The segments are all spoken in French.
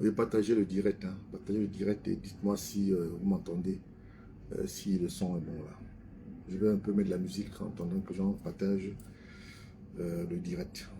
Oui, partagez le direct, hein. Partagez le direct et dites-moi si vous m'entendez, si le son est bon là. Je vais un peu mettre de la musique en attendant que j'en partage le direct.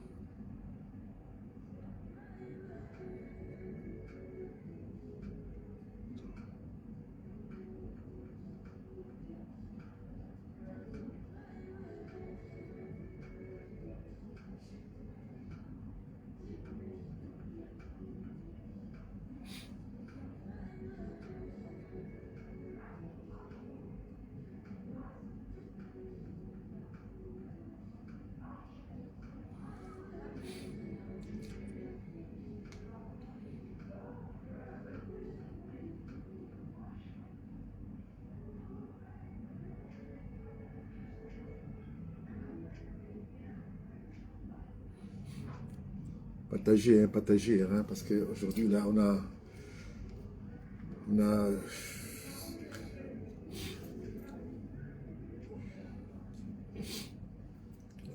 Partagez, hein, parce qu'aujourd'hui là on a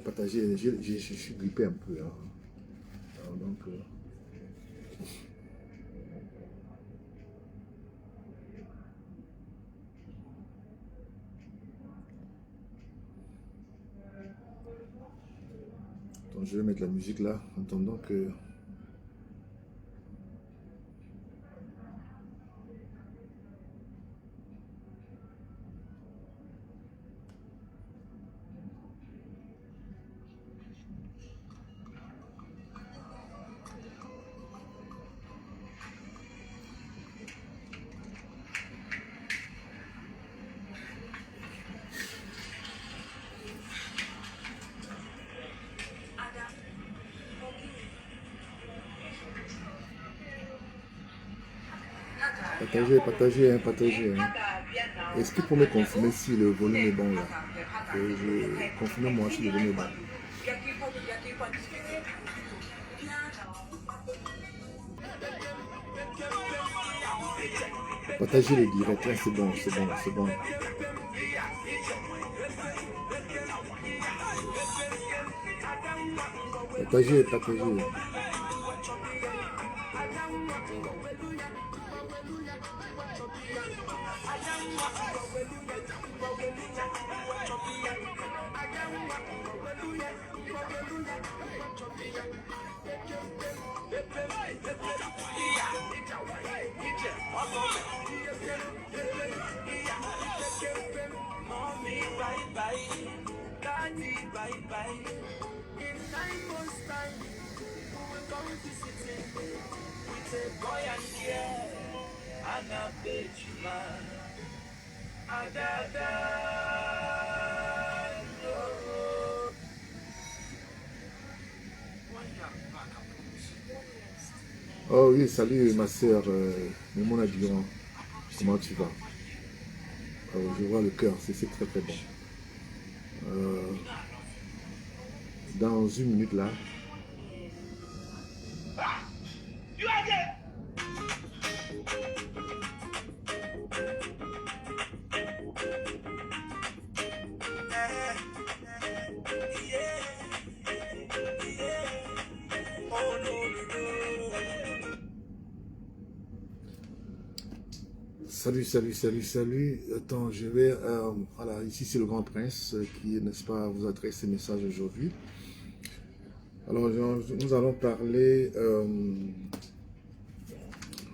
partagé, je suis grippé un peu, hein. Alors, donc, donc, je vais mettre la musique là, en attendant que... Partagez, hein, partagez, hein. Est-ce que vous pouvez me confirmer si le volume est bon là? Confirmez-moi si le volume est bon. Partagez le direct, là c'est bon, c'est bon, c'est bon. Partagez, partagez. Oh oui, salut ma soeur, Mimona Durand. Comment tu vas? Je vois le cœur, c'est très très bon. Euh, dans une minute là. Salut, salut, salut, salut. Attends, je vais... voilà, ici c'est le Grand Prince qui, n'est-ce pas, vous adresse ce message aujourd'hui. Alors, nous allons parler...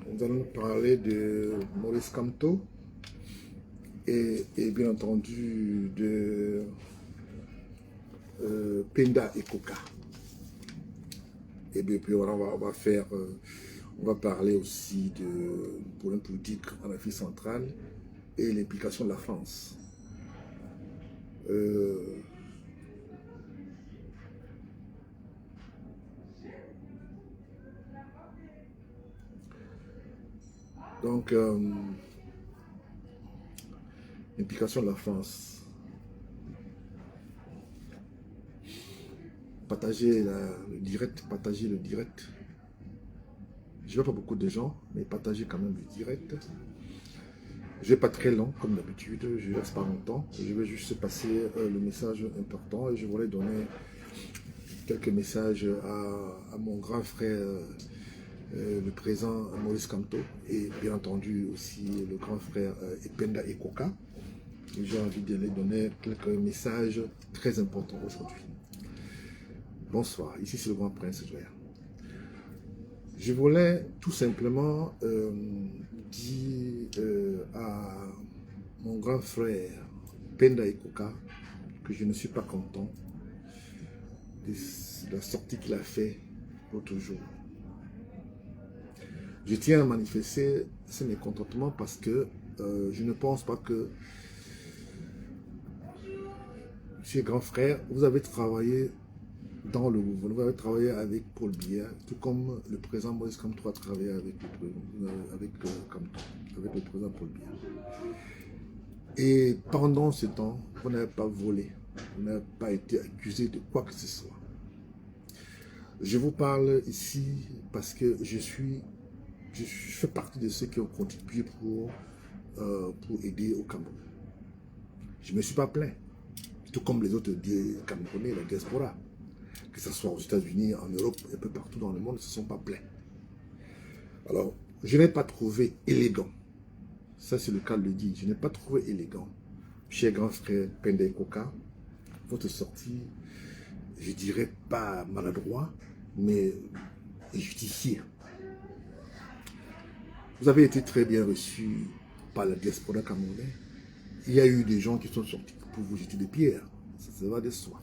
nous allons parler de Maurice Kamto et bien entendu de Penda et Coca. Et bien puis voilà, on va faire... on va parler aussi de problème politique en Afrique centrale et l'implication de la France. Donc, l'implication de la France. Partagez le direct, partagez le direct. Je ne vois pas beaucoup de gens, mais partagez quand même le direct. Je ne vais pas très long, comme d'habitude, je ne reste pas longtemps. Je vais juste passer le message important et je voulais donner quelques messages à mon grand frère le président Maurice Kamto et bien entendu aussi le grand frère Ependa Ekoka. J'ai envie de les donner quelques messages très importants aujourd'hui. Bonsoir, ici c'est le grand prince Joya. Je voulais tout simplement dire à mon grand frère Penda Ekoka que je ne suis pas content de la sortie qu'il a fait l'autre jour. Je tiens à manifester ce mécontentement parce que je ne pense pas que, monsieur grand frère, vous avez travaillé dans le gouvernement, vous avez travaillé avec Paul Biya, tout comme le président Maurice Kamto a travaillé avec le président Paul Biya. Et pendant ce temps, vous n'avez pas volé, vous n'avez pas été accusé de quoi que ce soit. Je vous parle ici parce que je fais partie de ceux qui ont contribué pour aider au Cameroun. Je ne me suis pas plaint, tout comme les autres Camerounais, la diaspora, que ce soit aux États-Unis, en Europe, un peu partout dans le monde, ne se sont pas plaints. Alors, je n'ai pas trouvé élégant, ça c'est le cas de le dire, je n'ai pas trouvé élégant, cher grand frère Penda Ekoka, votre sortie, je dirais pas maladroit, mais justifiée. Vous avez été très bien reçu par la diaspora camerounaise. Il y a eu des gens qui sont sortis pour vous jeter des pierres, ça va de soi.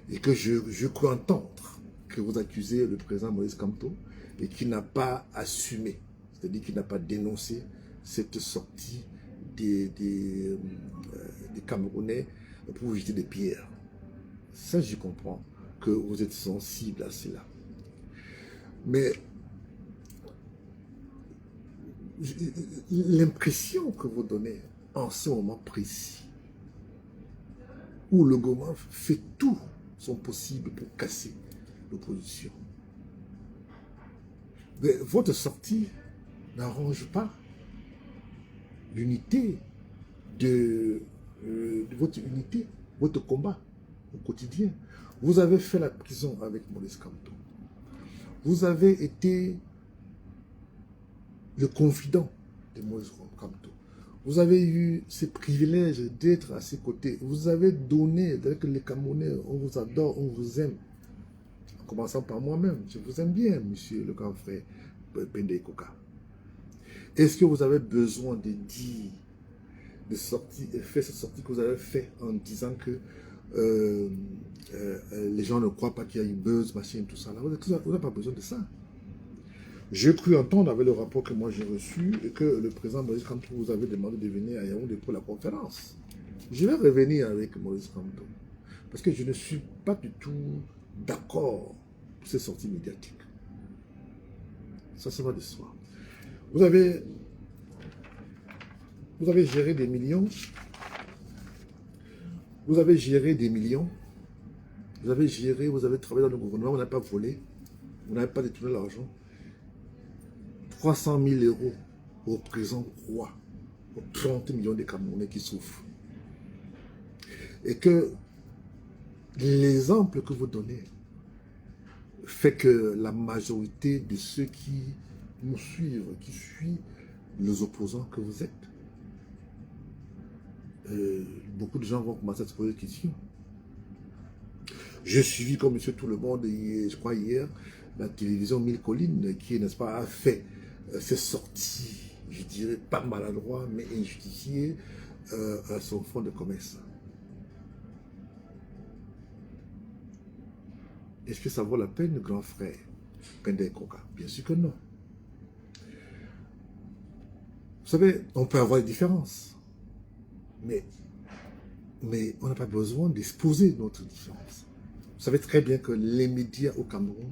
Et que je crois entendre que vous accusez le président Maurice Kamto et qu'il n'a pas assumé, c'est-à-dire qu'il n'a pas dénoncé cette sortie des Camerounais pour vous jeter des pierres. Ça, je comprends que vous êtes sensible à cela. Mais l'impression que vous donnez en ce moment précis, où le gouvernement fait tout son possible pour casser l'opposition. Mais votre sortie n'arrange pas l'unité de votre unité, votre combat au quotidien. Vous avez fait la prison avec Maurice Kamto. Vous avez été le confident de Maurice Kamto. Vous avez eu ce privilège d'être à ses côtés. Vous avez donné, que les Camerounais, on vous adore, on vous aime. En commençant par moi-même, je vous aime bien, monsieur le grand frère Penda Ekoka. Est-ce que vous avez besoin de dire, de faire cette sortie que vous avez fait en disant que les gens ne croient pas qu'il y a une buzz, machin, tout ça. Là, vous n'avez pas besoin de ça. J'ai cru entendre avec le rapport que moi j'ai reçu et que le président Maurice Kamto vous avait demandé de venir à Yaoundé pour la conférence. Je vais revenir avec Maurice Kamto parce que je ne suis pas du tout d'accord pour ces sorties médiatiques. Ça va de soi. Vous avez géré des millions. Vous avez géré des millions. Vous avez travaillé dans le gouvernement, vous n'avez pas volé. Vous n'avez pas détourné l'argent. 300 000 euros représentent quoi? 30 millions de Camerounais qui souffrent. Et que l'exemple que vous donnez fait que la majorité de ceux qui nous suivent, qui suivent les opposants que vous êtes, beaucoup de gens vont commencer à se poser des questions. J'ai suivi comme monsieur tout le monde, je crois hier, la télévision Mille Collines qui, n'est-ce pas, a fait ces sorties, je dirais pas maladroit, mais injustifiées à son fonds de commerce. Est-ce que ça vaut la peine, grand frère Penda Ekoka? Bien sûr que non. Vous savez, on peut avoir des différences, mais on n'a pas besoin d'exposer notre différence. Vous savez très bien que les médias au Cameroun,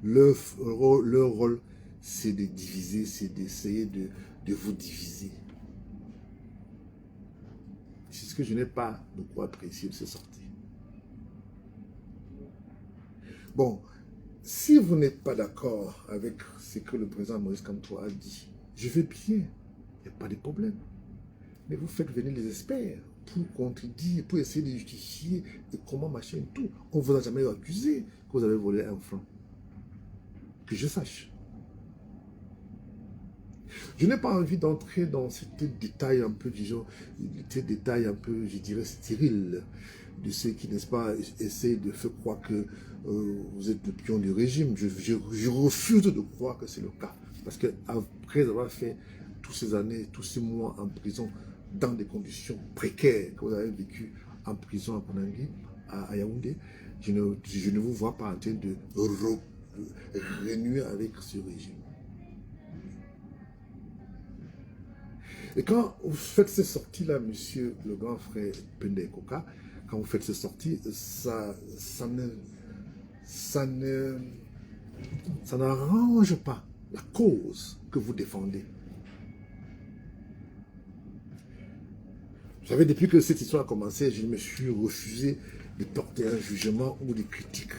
leur rôle, c'est de diviser, c'est d'essayer de vous diviser. C'est ce que je n'ai pas beaucoup apprécié de ces sorties. Bon, si vous n'êtes pas d'accord avec ce que le président Maurice Kamto a dit, je vais bien, il n'y a pas de problème. Mais vous faites venir les experts pour contredire, pour essayer de justifier et comment machin tout. On ne vous a jamais accusé que vous avez volé un franc. Que je sache. Je n'ai pas envie d'entrer dans ces détails un peu, disons, ces détails un peu, je dirais, stériles, de ceux qui, n'est-ce pas, essayent de faire croire que vous êtes le pion du régime. Je refuse de croire que c'est le cas. Parce que après avoir fait toutes ces années, tous ces mois en prison, dans des conditions précaires que vous avez vécues en prison à Konangui, à Yaoundé, je ne vous vois pas en train de renouer avec ce régime. Et quand vous faites ces sorties-là, monsieur le grand frère Pende Koka, quand vous faites ces sorties, ça n'arrange pas la cause que vous défendez. Vous savez, depuis que cette histoire a commencé, je me suis refusé de porter un jugement ou des critiques.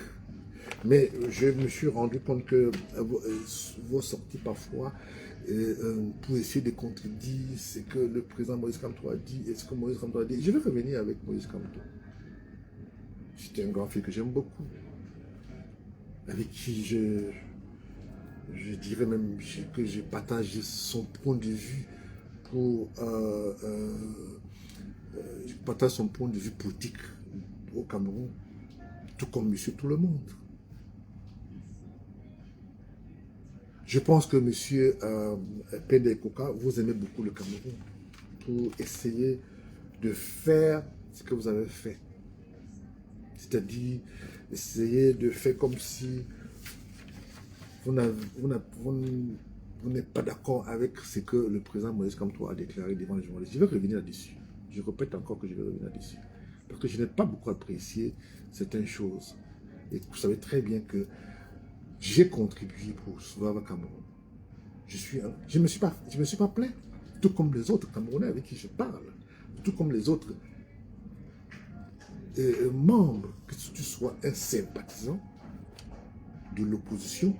Mais je me suis rendu compte que vos sorties parfois, pour essayer de contredire ce que le président Moïse Kamto a dit et ce que Moïse Kamto a dit. Je vais revenir avec Moïse Kamto. C'était un grand fils que j'aime beaucoup, avec qui je dirais même que j'ai partagé son point de vue je partage son point de vue politique au Cameroun, tout comme monsieur tout le monde. Je pense que monsieur Pende Koka, vous aimez beaucoup le Cameroun pour essayer de faire ce que vous avez fait. C'est-à-dire essayer de faire comme si vous n'êtes pas d'accord avec ce que le président Moïse Kamto a déclaré devant les journalistes. Je vais revenir là-dessus. Je répète encore que je vais revenir là-dessus. Parce que je n'ai pas beaucoup apprécié certaines choses. Et vous savez très bien que j'ai contribué pour sauver le Cameroun. Je ne me suis pas plaint. Tout comme les autres Camerounais avec qui je parle. Tout comme les autres membres, que tu sois un sympathisant de l'opposition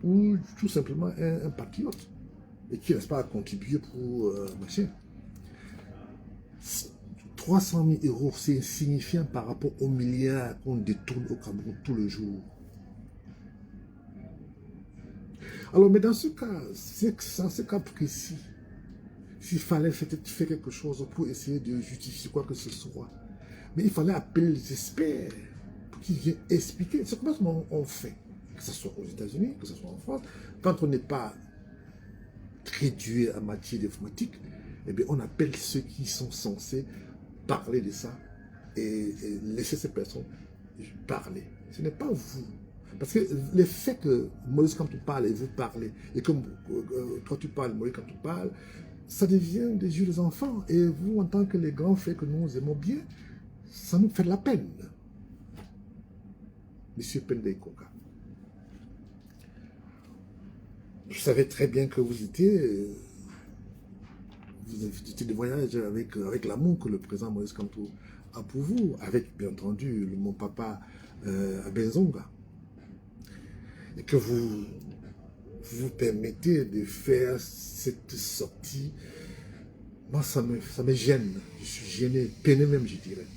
ou tout simplement un patriote et qui n'est pas à contribuer pour machin. 300 000 euros, c'est insignifiant par rapport aux milliards qu'on détourne au Cameroun tous les jours. Alors, mais dans ce cas précis, s'il fallait faire quelque chose pour essayer de justifier quoi que ce soit, mais il fallait appeler les experts pour qu'ils viennent expliquer. C'est comment on fait, que ce soit aux États-Unis, que ce soit en France, quand on n'est pas très doué en matière d'informatique, eh bien, on appelle ceux qui sont censés parler de ça et laisser ces personnes parler. Ce n'est pas vous. Parce que le fait que Moïse Kamto parle et vous parlez, et que toi tu parles, Moïse Kamto parle, ça devient des yeux des enfants. Et vous, en tant que les grands frères que nous aimons bien, ça nous fait de la peine. Monsieur Pende Koka. Je savais très bien que vous étiez de voyage avec l'amour que le président Moïse Kamto a pour vous, avec bien entendu mon papa à Benzonga. Et que vous permettez de faire cette sortie, moi ça me gêne. Je suis gêné, peiné même, je dirais.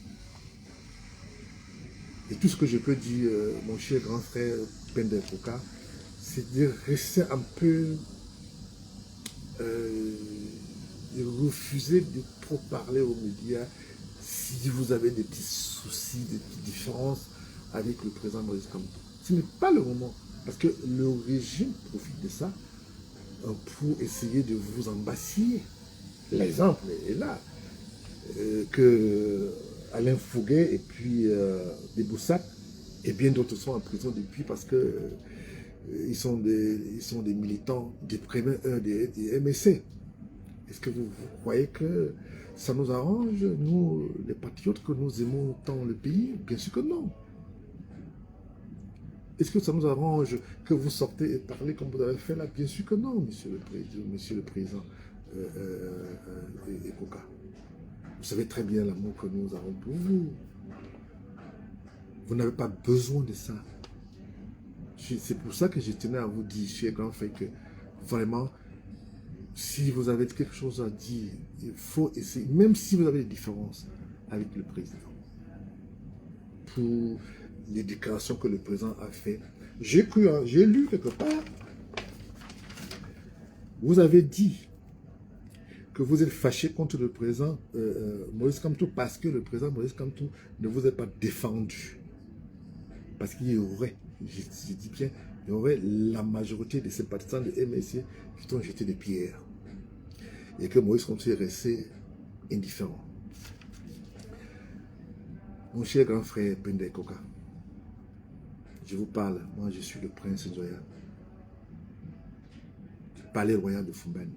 Et tout ce que je peux dire, mon cher grand frère Pende Koka, c'est de rester un peu, de refuser de trop parler aux médias si vous avez des petits soucis, des petites différences avec le président Moïse Kamto. Ce n'est pas le moment. Parce que le régime profite de ça pour essayer de vous embasser. L'exemple est là. Que Alain Fouguet et puis Deboussac et bien d'autres sont en prison depuis parce que ils sont des militants des premiers des MSC. Est-ce que vous croyez que ça nous arrange, nous, les patriotes, que nous aimons tant le pays? Bien sûr que non. Est-ce que ça nous arrange que vous sortez et parlez comme vous avez fait là? Bien sûr que non, monsieur le président Koka. Vous savez très bien l'amour que nous avons pour vous. Vous n'avez pas besoin de ça. C'est pour ça que je tenais à vous dire, cher grand frère, que vraiment, si vous avez quelque chose à dire, il faut essayer, même si vous avez des différences avec le président, pour les déclarations que le président a fait. J'ai lu quelque part Vous avez dit que vous êtes fâché contre le président Maurice Kamto parce que le président Maurice Kamto ne vous a pas défendu. Parce qu'il y aurait, je dis bien, il y aurait la majorité des sympathisants de MSC qui t'ont jeté des pierres. Et que Maurice Kamto est resté indifférent. Mon cher grand frère Pendey Koka, je vous parle, moi je suis le prince Zoya, du palais royal de Fumben.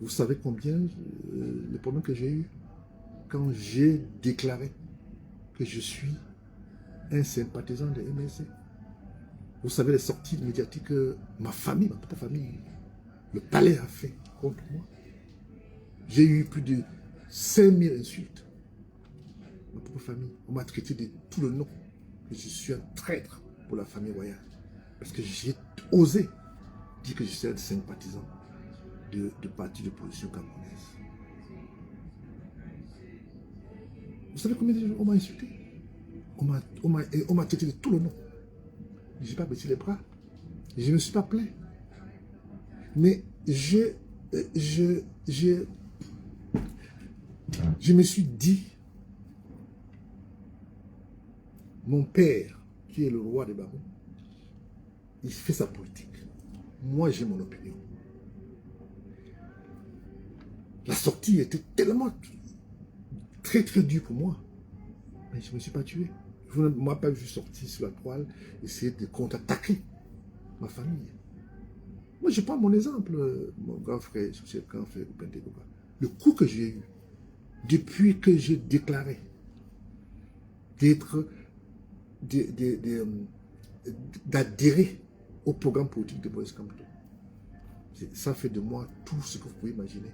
Vous savez combien le problème que j'ai eu quand j'ai déclaré que je suis un sympathisant de MSC. Vous savez les sorties médiatiques que ma famille, ma propre famille, le palais a fait contre moi. J'ai eu plus de 5000 insultes. Ma propre famille, on m'a traité de tout le nom. Que je suis un traître pour la famille royale. Parce que j'ai osé dire que je suis un sympathisant de parti de position camerounaise. Vous savez combien de gens on m'a insulté? On m'a traité de tout le nom. Je n'ai pas baissé les bras. Je ne me suis pas plaint. Mais je me suis dit, mon père, qui est le roi des Babou, il fait sa politique. Moi, j'ai mon opinion. La sortie était tellement très dure pour moi. Mais je ne me suis pas tué. Vous ne m'avez pas vu sortir sur la toile, essayer de contre-attaquer ma famille. Moi, je prends mon exemple, mon grand frère, c'est grand frère Pendey Koka. Le coup que j'ai eu, depuis que j'ai déclaré d'adhérer au programme politique de Maurice Kamto, ça fait de moi tout ce que vous pouvez imaginer.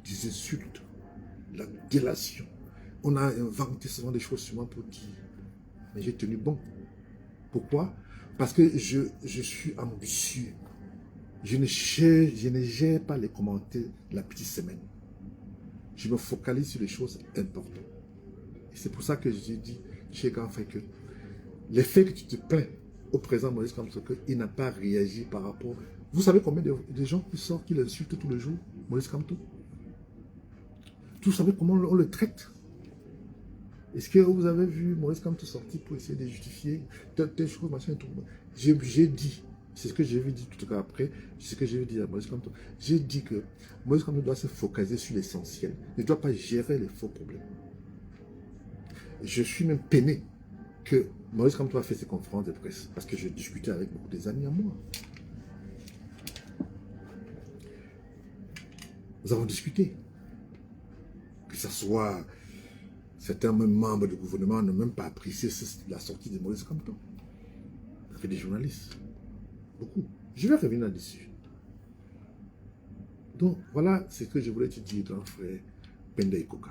Des insultes, la délation. On a inventé souvent des choses sur moi pour dire. Mais j'ai tenu bon. Pourquoi? Parce que je suis ambitieux. Je ne gère pas les commentaires de la petite semaine. Je me focalise sur les choses importantes. Et c'est pour ça que j'ai dit, chez grand frère, que les faits que tu te plains au président Maurice Kamto, qu'il n'a pas réagi par rapport... Vous savez combien de gens qui sortent, qui l'insultent tous les jours, Maurice Kamto? Vous savez comment on le traite? Est-ce que vous avez vu Maurice Kamto sortir pour essayer de justifier telle chose, machin, tout? J'ai dit, c'est ce que j'ai dit tout à l'heure après, c'est ce que j'ai dit à Maurice Kamto. J'ai dit que Maurice Kamto doit se focaliser sur l'essentiel. Il ne doit pas gérer les faux problèmes. Je suis même peiné que Maurice Kamto a fait ses conférences de presse parce que je discutais avec beaucoup des amis à moi. Nous avons discuté. Que ce soit certains même membres du gouvernement n'ont même pas apprécié la sortie de Maurice Kamto. Avec des journalistes. Beaucoup. Je vais revenir là-dessus. Donc, voilà ce que je voulais te dire, grand frère Pendey Koka.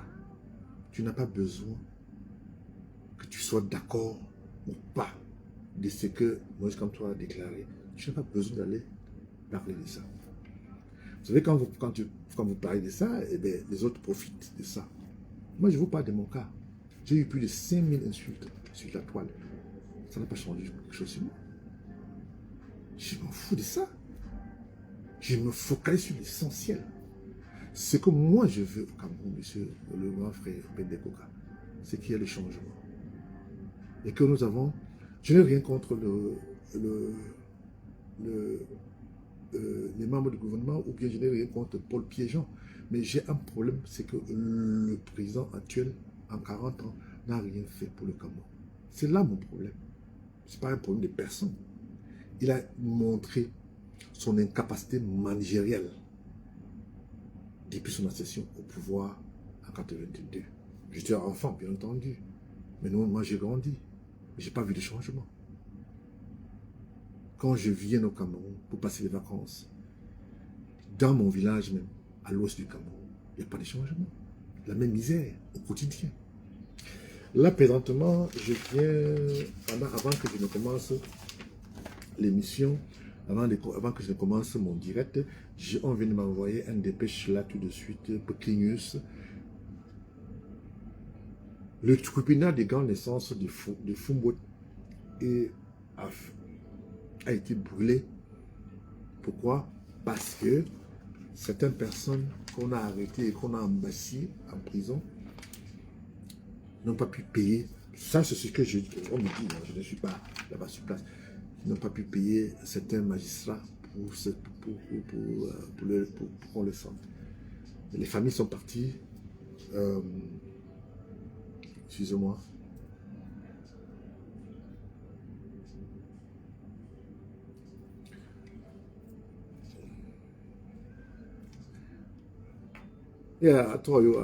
Tu n'as pas besoin que tu sois d'accord ou pas de ce que Maurice Kamto a déclaré. Tu n'as pas besoin d'aller parler de ça. Vous savez, quand vous parlez de ça, eh bien, les autres profitent de ça. Moi, je vous parle de mon cas. J'ai eu plus de 5000 insultes sur la toile. Ça n'a pas changé quelque chose sur moi. Je m'en fous de ça. Je me focalise sur l'essentiel. Ce que moi je veux au Cameroun, monsieur le grand frère Pendey Koka, c'est qu'il y ait le changement. Et que nous avons... Je n'ai rien contre les membres du gouvernement, ou bien je n'ai rien contre Paul Piégeon. Mais j'ai un problème, c'est que le président actuel, en 40 ans, n'a rien fait pour le Cameroun. C'est là mon problème. Ce n'est pas un problème de personne. Il a montré son incapacité managériale depuis son accession au pouvoir en 1982. J'étais enfant, bien entendu. Mais non, moi j'ai grandi. Mais je n'ai pas vu de changement. Quand je viens au Cameroun pour passer les vacances, dans mon village même, à l'ouest du Cameroun, il n'y a pas de changement. La même misère au quotidien. Là, présentement, je viens, avant que je ne commence l'émission, avant que je ne commence mon direct, on vient de m'envoyer un dépêche là tout de suite, Pequeñus. Le tribunal des grandes naissances de Fumbo a été brûlé Pourquoi? Parce que certaines personnes qu'on a arrêtées et qu'on a embassies en prison n'ont pas pu payer. Ça, c'est ce que on me dit, hein, je ne suis pas là-bas sur place. Ils n'ont pas pu payer certains magistrats pour qu'on le sente. Les familles sont parties. Excusez-moi. Yeah, I told you,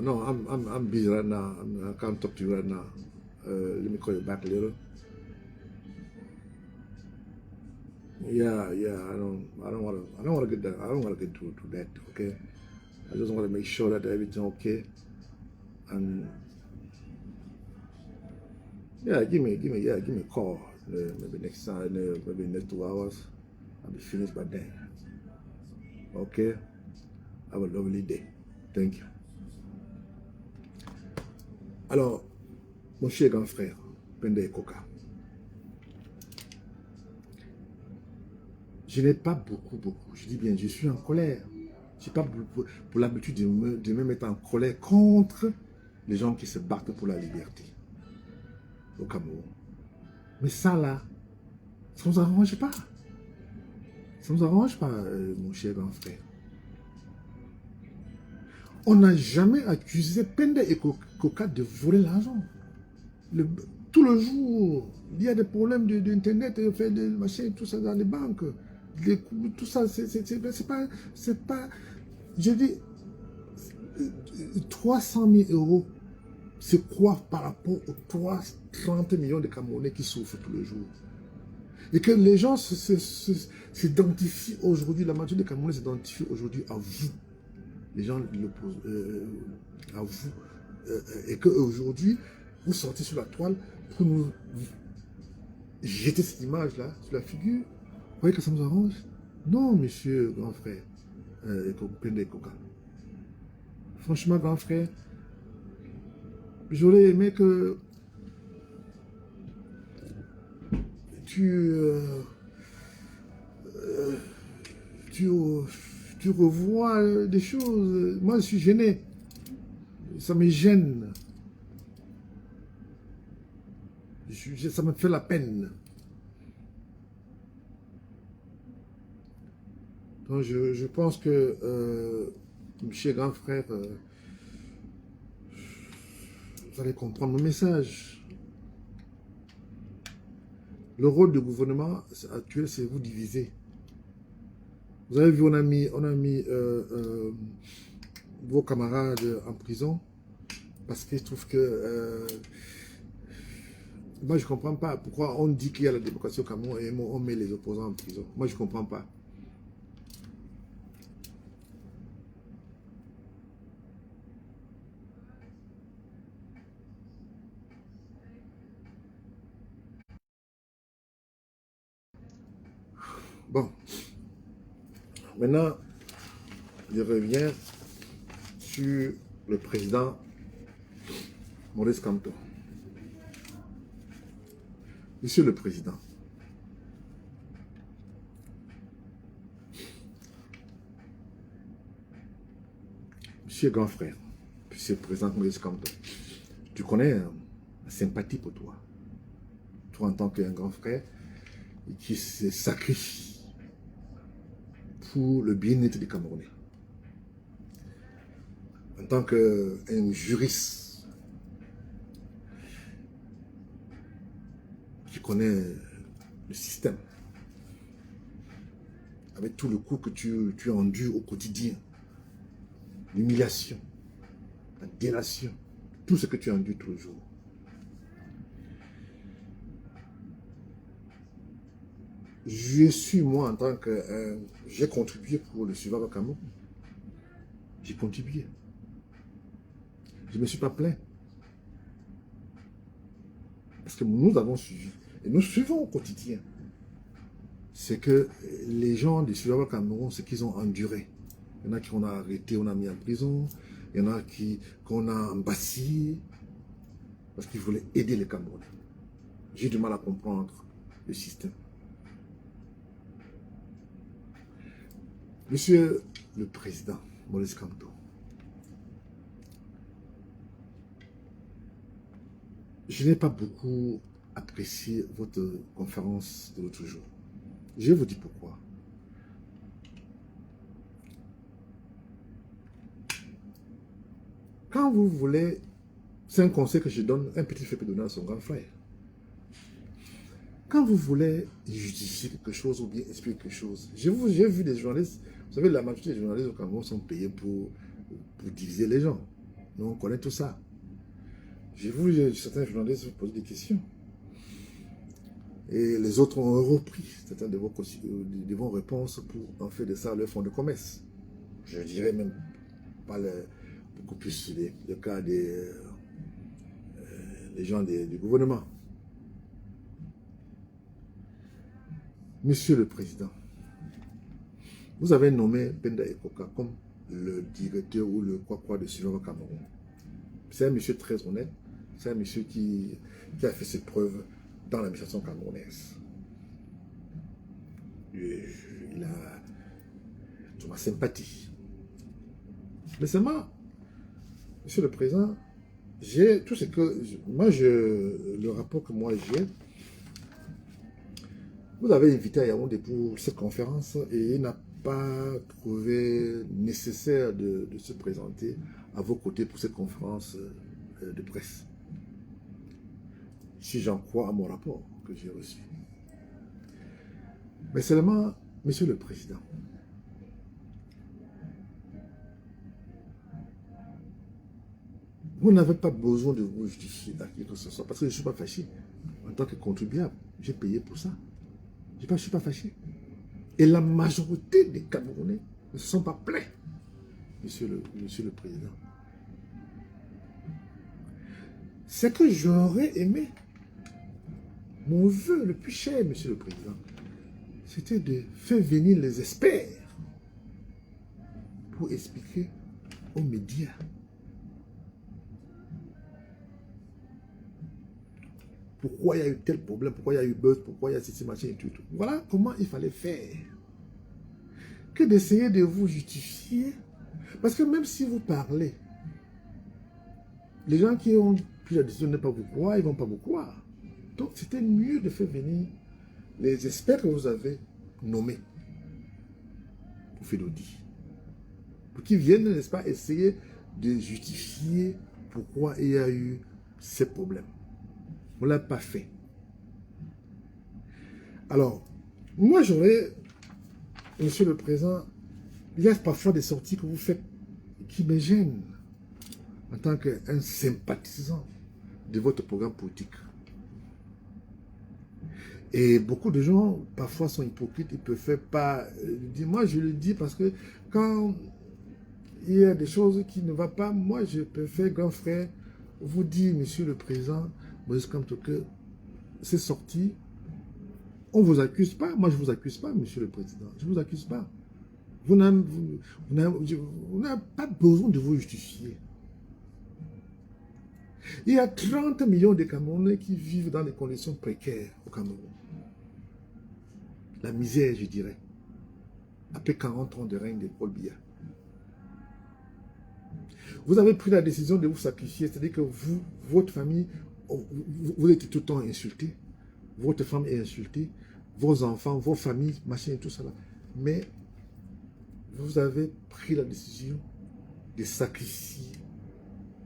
no, I'm busy right now. I can't talk to you right now. Let me call you back later. Yeah, I don't want to get that. I don't want to get to that. Okay, I just want to make sure that everything okay. And yeah, give me a call. Maybe next time, maybe next 2 hours, I'll be finished by then. Okay, have a lovely day. Thank you. Alors, mon cher grand frère, Penda Koka, je n'ai pas beaucoup. Je dis bien, je suis en colère. Je n'ai pas pour l'habitude de me mettre en colère contre les gens qui se battent pour la liberté au Cameroun. Mais ça là, ça ne nous arrange pas. Ça ne nous arrange pas, mon cher grand frère. On n'a jamais accusé Penda et Koka de voler l'argent. Tout le jour, il y a des problèmes d'Internet, de machin, tout ça dans les banques. Tout ça, c'est pas, je dis, 300 000 euros, c'est quoi par rapport aux 30 millions de Camerounais qui souffrent tous les jours? Et que les gens s'identifient aujourd'hui, la majorité des Camerounais s'identifient aujourd'hui à vous. Les gens à vous. Et qu'aujourd'hui, vous sortez sur la toile pour nous jeter cette image-là sur la figure. Vous voyez que ça nous arrange? Non, monsieur grand frère, Penda Koka. Franchement, grand frère, j'aurais aimé que tu revois des choses. Moi, je suis gêné. Ça me gêne. Ça me fait la peine. Donc, je pense que, monsieur grand frère, vous allez comprendre mon message. Le rôle du gouvernement actuel, c'est vous diviser. Vous avez vu, on a mis vos camarades en prison parce qu'ils trouvent que... moi, je ne comprends pas pourquoi on dit qu'il y a la démocratie au Cameroun et on met les opposants en prison. Moi, je ne comprends pas. Bon. Maintenant, je reviens sur le président Maurice Kamto. Monsieur le Président, Monsieur grand frère, Monsieur le Président Maurice Kamto, tu connais la sympathie pour toi. Toi en tant qu'un grand frère qui se sacrifie pour le bien-être des Camerounais. En tant qu'un juriste qui connaît le système, avec tout le coup que tu endures au quotidien, l'humiliation, la délation, tout ce que tu endures tous les jours. Je suis, moi, en tant que... j'ai contribué pour le Survival Cameroun. J'ai contribué. Je ne me suis pas plaint. Parce que nous avons suivi. Et nous suivons au quotidien. C'est que les gens du Survival Cameroun, ce qu'ils ont enduré. Il y en a qui on a arrêté, on a mis en prison. Il y en a qu'on a embassé. Parce qu'ils voulaient aider les Camerounais. J'ai du mal à comprendre le système. Monsieur le Président, Maurice Kamto, je n'ai pas beaucoup apprécié votre conférence de l'autre jour. Je vous dis pourquoi. Quand vous voulez, c'est un conseil que je donne, un petit frère peut donner à son grand frère. Quand vous voulez justifier quelque chose ou bien expliquer quelque chose, j'ai vu des journalistes, vous savez, la majorité des journalistes au Cameroun sont payés pour diviser les gens. Nous, on connaît tout ça. J'ai vu certains journalistes vous poser des questions. Et les autres ont repris certaines de vos réponses pour en faire de ça leur fonds de commerce. Je dirais même pas beaucoup plus le cas des gens du gouvernement. Monsieur le Président, vous avez nommé Penda Ekoka comme le directeur ou le quoi de Silova Cameroun. C'est un monsieur très honnête, c'est un monsieur qui a fait ses preuves dans l'administration camerounaise. Il a toute ma sympathie. Mais seulement, Monsieur le Président, j'ai tout ce que... le rapport que moi j'ai, vous avez invité à Yaoundé pour cette conférence et il n'a pas trouvé nécessaire de se présenter à vos côtés pour cette conférence de presse. Si j'en crois à mon rapport que j'ai reçu. Mais seulement, Monsieur le Président, vous n'avez pas besoin de vous justifier à qui que ce soit, parce que je ne suis pas fâché. En tant que contribuable, j'ai payé pour ça. Je ne suis pas fâché. Et la majorité des Camerounais ne se sont pas plaints, Monsieur le Président. C'est que j'aurais aimé, mon vœu le plus cher, Monsieur le Président, c'était de faire venir les experts pour expliquer aux médias pourquoi il y a eu tel problème, pourquoi il y a eu buzz, pourquoi il y a ceci, machin et tout. Voilà comment il fallait faire. Que d'essayer de vous justifier. Parce que même si vous parlez, les gens qui ont pris la décision de ne pas vous croire, ils ne vont pas vous croire. Donc c'était mieux de faire venir les experts que vous avez nommés pour Fedodi. Pour qu'ils viennent, n'est-ce pas, essayer de justifier pourquoi il y a eu ces problèmes. On ne l'a pas fait. Alors, moi j'aurais, Monsieur le Président, il y a parfois des sorties que vous faites qui me gênent en tant qu'un sympathisant de votre programme politique. Et beaucoup de gens, parfois, sont hypocrites, ils ne peuvent pas dire. Moi, je le dis parce que quand il y a des choses qui ne vont pas, moi, je préfère, grand frère, vous dire, Monsieur le Président, Maurice Kamto, que c'est sorti. On ne vous accuse pas. Moi, je ne vous accuse pas, Monsieur le Président. Je ne vous accuse pas. Vous n'avez pas besoin de vous justifier. Il y a 30 millions de Camerounais qui vivent dans des conditions précaires au Cameroun. La misère, je dirais. Après 40 ans de règne de Paul Biya. Vous avez pris la décision de vous sacrifier, c'est-à-dire que vous, votre famille, vous êtes tout le temps insulté. Votre femme est insultée. Vos enfants, vos familles, machin et tout ça là. Mais vous avez pris la décision de sacrifier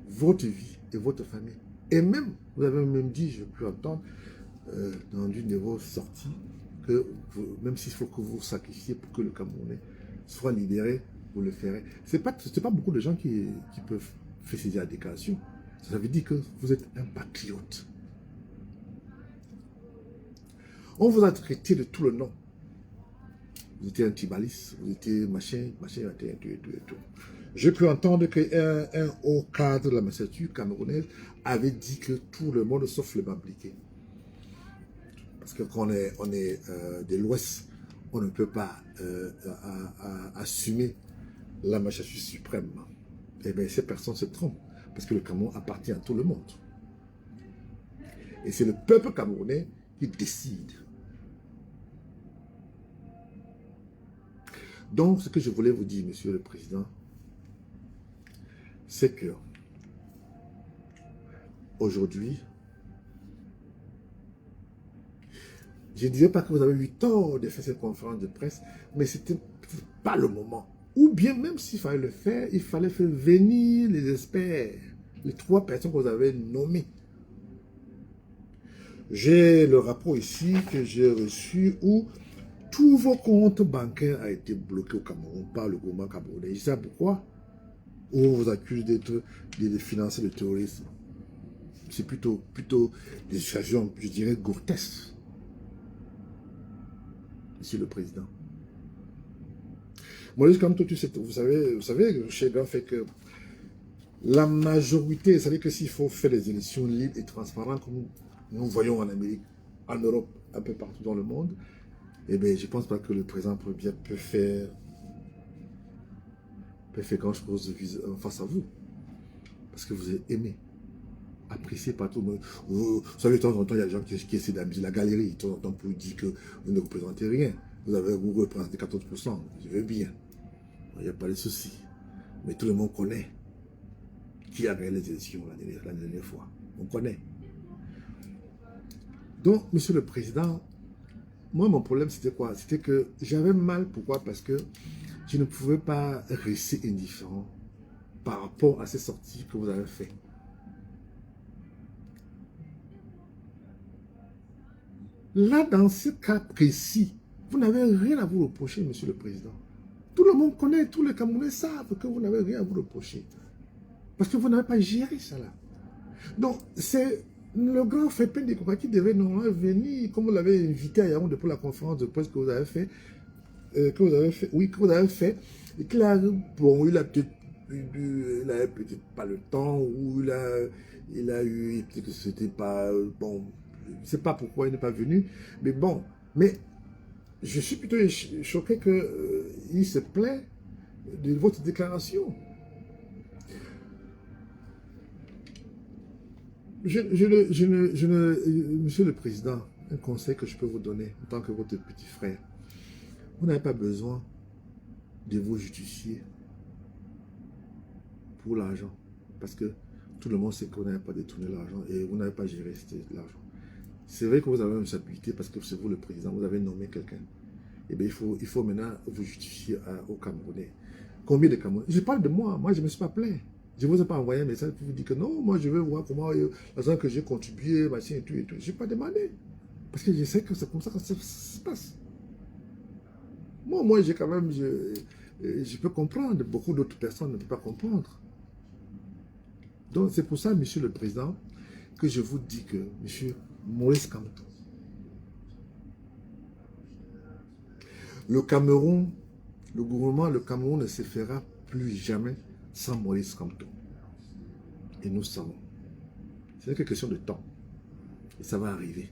votre vie et votre famille. Et même, vous avez même dit, je peux entendre, dans une de vos sorties, que même s'il faut que vous sacrifiez pour que le Camerounais soit libéré, vous le ferez. Ce n'est pas beaucoup de gens qui peuvent faire ces déclarations. Ça veut dire que vous êtes un patriote. On vous a traité de tout le nom. Vous étiez un tibaliste, vous étiez machin, tout. Je peux entendre qu'un haut cadre de la magistrature camerounaise avait dit que tout le monde sauf le Bambliqué. Parce que quand on est de l'Ouest, on ne peut pas assumer la magistrature suprême. Eh bien, ces personnes se trompent. Parce que le Cameroun appartient à tout le monde. Et c'est le peuple camerounais qui décide. Donc, ce que je voulais vous dire, Monsieur le Président, c'est que aujourd'hui, je ne disais pas que vous avez eu tort de faire cette conférence de presse, mais ce n'était pas le moment. Ou bien, même s'il fallait le faire, il fallait faire venir les experts, les 3 personnes que vous avez nommées. J'ai le rapport ici que j'ai reçu où tous vos comptes bancaires ont été bloqués au Cameroun par le gouvernement camerounais. Je sais pourquoi. Où on vous accuse de financer le terrorisme. C'est plutôt des situations, je dirais, grotesques. Monsieur le Président. Maurice Kamto, vous savez, le Chega fait que la majorité, c'est-à-dire que s'il faut faire des élections libres et transparentes, comme nous voyons en Amérique, en Europe, un peu partout dans le monde, eh bien, je ne pense pas que le président peut faire grand-chose face à vous. Parce que vous êtes aimé, apprécié par tout le monde. Vous savez, de temps en temps, il y a des gens qui essaient d'amuser la galerie. De temps en temps, pour dire que vous ne représentez rien. Vous représentez 14%. Je veux bien. Il n'y a pas de souci. Mais tout le monde connaît qui a gagné les élections la dernière fois. On connaît. Donc, Monsieur le Président, moi, mon problème, c'était quoi? C'était que j'avais mal. Pourquoi? Parce que je ne pouvais pas rester indifférent par rapport à ces sorties que vous avez faites. Là, dans ce cas précis, vous n'avez rien à vous reprocher, Monsieur le Président. Tout le monde connaît, tous les Camerounais savent que vous n'avez rien à vous reprocher. Parce que vous n'avez pas géré ça là. Donc, c'est le grand Fépin de Koka qui devait normalement venir, comme vous l'avez invité à Yaoundé pour la conférence de presse que vous avez fait, et qu'il a, bon, il a peut-être pas le temps, ou il a eu, peut-être que c'était pas, bon, je ne sais pas pourquoi il n'est pas venu, mais bon, mais je suis plutôt choqué qu'il se plaint de votre déclaration. Monsieur le Président, un conseil que je peux vous donner en tant que votre petit frère, vous n'avez pas besoin de vous justifier pour l'argent, parce que tout le monde sait que vous n'avez pas détourné l'argent et vous n'avez pas géré l'argent. C'est vrai que vous avez une responsabilité parce que c'est vous le président, vous avez nommé quelqu'un. Eh bien, il faut maintenant vous justifier aux Camerounais. Combien de Camerounais? Je parle de moi je ne me suis pas plaint. Je ne vous ai pas envoyé un message pour vous dire que non, moi je veux voir comment l'argent que j'ai contribué, machin et tout et tout. Je n'ai pas demandé. Parce que je sais que c'est comme ça que ça se passe. Moi j'ai quand même, je peux comprendre. Beaucoup d'autres personnes ne peuvent pas comprendre. Donc c'est pour ça, Monsieur le Président, que je vous dis que, Monsieur Maurice Kamto, le Cameroun, le gouvernement, le Cameroun ne se fera plus jamais sans Maurice Kamto. Et nous savons. C'est une question de temps. Et ça va arriver.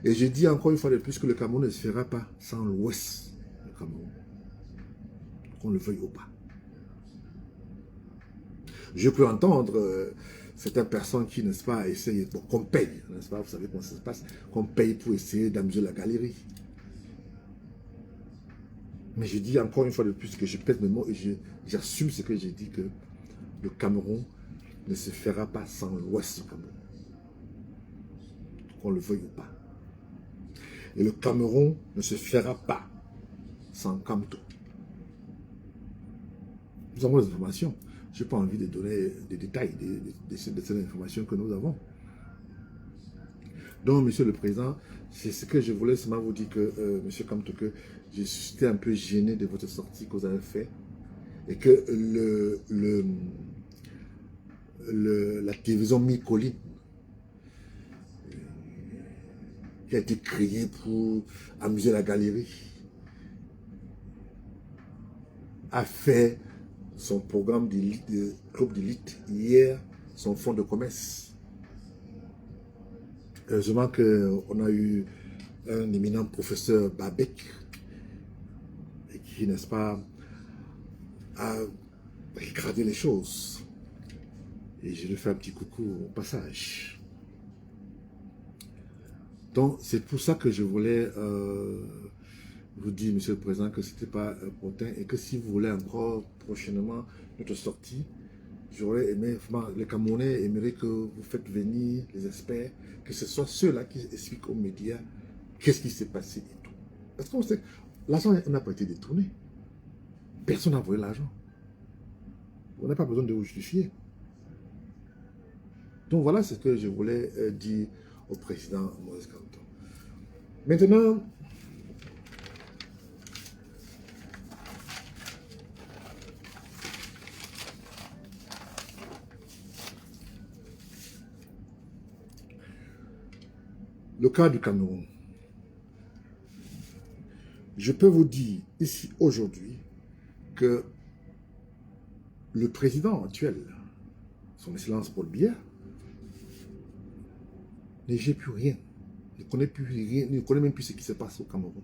Et je dis encore une fois de plus que le Cameroun ne se fera pas sans l'Ouest du Cameroun. Qu'on le veuille ou pas. Je peux entendre certaines personnes qui, n'est-ce pas, essayent, bon, qu'on paye, n'est-ce pas, vous savez comment ça se passe, qu'on paye pour essayer d'amuser la galerie. Mais je dis encore une fois de plus que je pèse mes mots et j'assume ce que j'ai dit, que le Cameroun ne se fera pas sans l'Ouest du Cameroun. Qu'on le veuille ou pas. Et le Cameroun ne se fera pas sans Kamto. Nous avons des informations. Je n'ai pas envie de donner des détails de ces informations que nous avons. Donc, Monsieur le Président, c'est ce que je voulais seulement vous dire que, Monsieur Kamto, que j'étais un peu gêné de votre sortie que vous avez fait et que la télévision Mi-Colline qui a été créée pour amuser la galerie a fait son programme de club d'élite hier, son fonds de commerce. Heureusement qu'on a eu un éminent professeur Babek qui, n'est-ce pas, a regardé les choses. Et je lui fais un petit coucou au passage. Donc, c'est pour ça que je voulais vous dit, Monsieur le Président, que ce n'était pas opportun et que si vous voulez encore prochainement notre sortie, j'aurais aimé, vraiment, les Camerounais aimeraient que vous faites venir les experts, que ce soit ceux-là qui expliquent aux médias qu'est-ce qui s'est passé et tout. Parce qu'on sait, l'argent n'a pas été détourné. Personne n'a volé l'argent. On n'a pas besoin de vous justifier. Donc voilà ce que je voulais dire au président Moïse Kamto. Maintenant, le cas du Cameroun. Je peux vous dire ici aujourd'hui que le président actuel, son Excellence Paul Biya, ne gère plus rien. Ne connaît plus rien, ne connaît même plus ce qui se passe au Cameroun.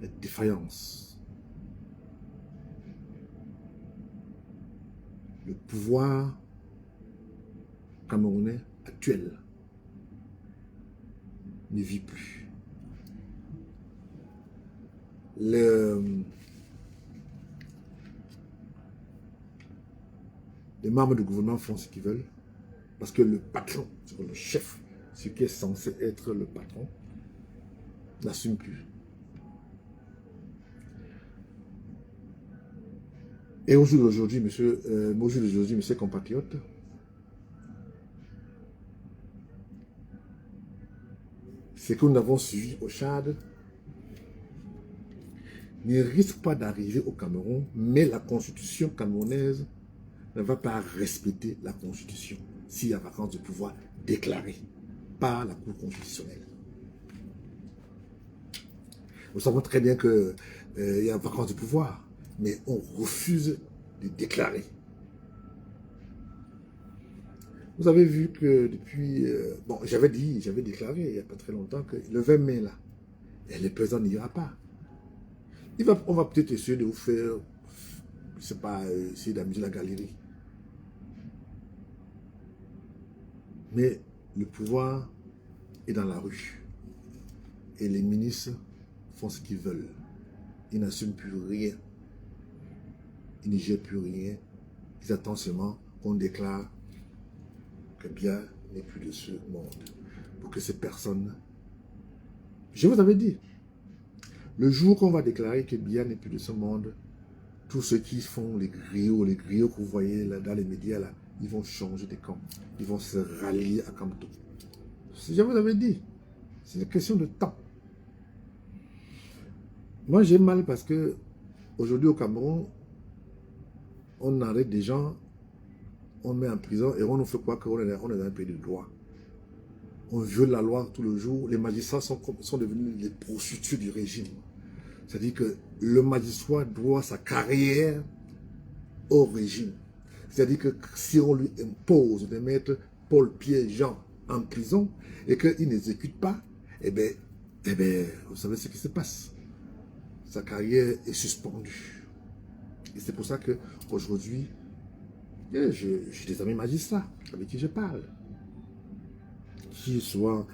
La défaillance. Le pouvoir camerounais actuel ne vit plus. Les membres du gouvernement font ce qu'ils veulent parce que le patron, le chef, ce qui est censé être le patron, n'assume plus. Et au jour d'aujourd'hui, mes compatriotes, ce que nous avons suivi au Tchad ne risque pas d'arriver au Cameroun, mais la constitution camerounaise ne va pas respecter la constitution s'il y a vacance de pouvoir déclarée par la Cour constitutionnelle. Nous savons très bien qu'il y a vacance de pouvoir, mais on refuse de déclarer. Vous avez vu que depuis... bon, j'avais déclaré il n'y a pas très longtemps que le 20 mai, là, le président n'ira pas. On va peut-être essayer de vous faire, je ne sais pas, essayer d'amuser la galerie. Mais le pouvoir est dans la rue. Et les ministres font ce qu'ils veulent. Ils n'assument plus rien. Ils ne gèrent plus rien. Ils attendent seulement qu'on déclare que Biya n'est plus de ce monde. Pour que ces personnes... Je vous avais dit, le jour qu'on va déclarer que Biya n'est plus de ce monde, tous ceux qui font les griots que vous voyez là, dans les médias, là, ils vont changer de camp. Ils vont se rallier à Kamto. Je vous avais dit, c'est une question de temps. Moi, j'ai mal parce que aujourd'hui au Cameroun, on arrête des gens, on met en prison et on nous fait croire qu'on est dans un pays de droit. On viole la loi tout le jour. Les magistrats sont devenus les prostituées du régime. C'est-à-dire que le magistrat doit sa carrière au régime. C'est-à-dire que si on lui impose de mettre Paul Pierre Jean en prison et qu'il n'exécute pas, eh bien, vous savez ce qui se passe. Sa carrière est suspendue. Et c'est pour ça qu'aujourd'hui, j'ai des amis magistrats avec qui je parle, qui souvent